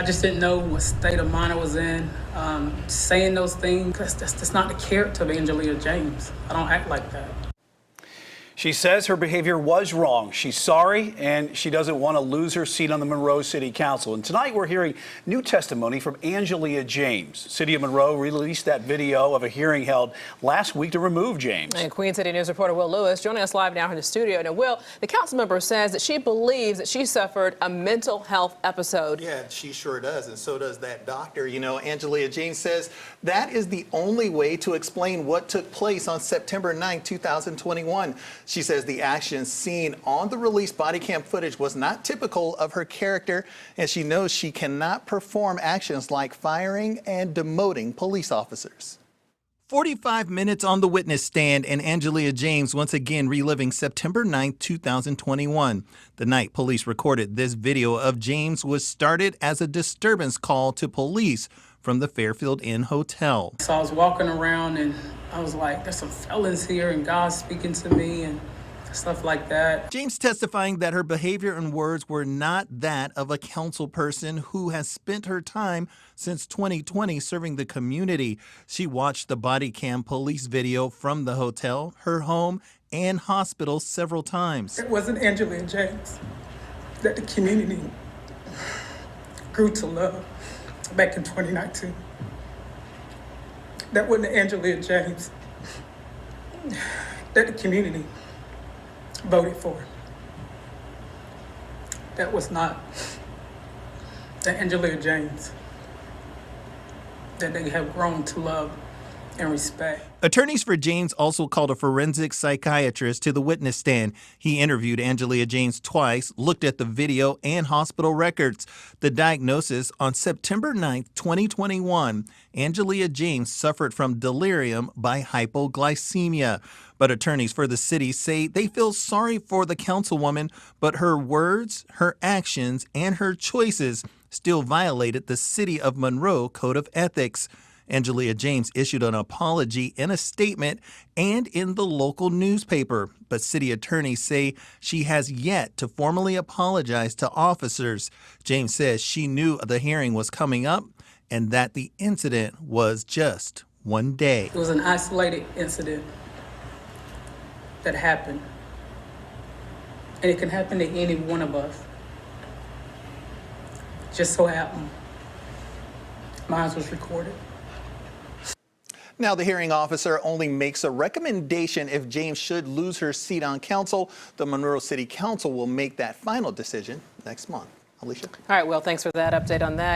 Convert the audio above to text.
I just didn't know what state of mind I was in, saying those things. That's not the character of Angelia James. I don't act like that. She says her behavior was wrong. She's sorry, and she doesn't want to lose her seat on the Monroe City Council. And tonight we're hearing new testimony from Angelia James. City of Monroe released that video of a hearing held last week to remove James. And Queen City News reporter Will Lewis joining us live now in the studio. Now, Will, the council member says that she believes that she suffered a mental health episode. Yeah, she sure does, and so does that doctor. You know, Angelia James says that is the only way to explain what took place on September 9, 2021. She says the actions seen on the released body cam footage was not typical of her character, and she knows she cannot perform actions like firing and demoting police officers. 45 minutes on the witness stand, and Angelia James once again reliving September 9, 2021. The night police recorded this video of James was started as a disturbance call to police from the Fairfield Inn Hotel. So I was walking around and I was like, there's some felons here and God's speaking to me and stuff like that. James testifying that her behavior and words were not that of a council person who has spent her time since 2020 serving the community. She watched the body cam police video from the hotel, her home, and hospital several times. It wasn't Angelia James that the community grew to love back in 2019. That wasn't Angelia James that the community voted for. That was not the Angelia James that they have grown to love and respect. Attorneys for James also called a forensic psychiatrist to the witness stand. He interviewed Angelia James twice, looked at the video and hospital records. The diagnosis on September 9, 2021, Angelia James suffered from delirium by hypoglycemia. But attorneys for the city say they feel sorry for the councilwoman, but her words, her actions, and her choices still violated the City of Monroe Code of Ethics. Angelia James issued an apology in a statement and in the local newspaper, but city attorneys say she has yet to formally apologize to officers. James says she knew the hearing was coming up and that the incident was just one day. It was an isolated incident that happened, and it can happen to any one of us. Just so happened, mine was recorded. Now, the hearing officer only makes a recommendation if James should lose her seat on council. The Monroe City Council will make that final decision next month. Alicia? All right, well, thanks for that update on that.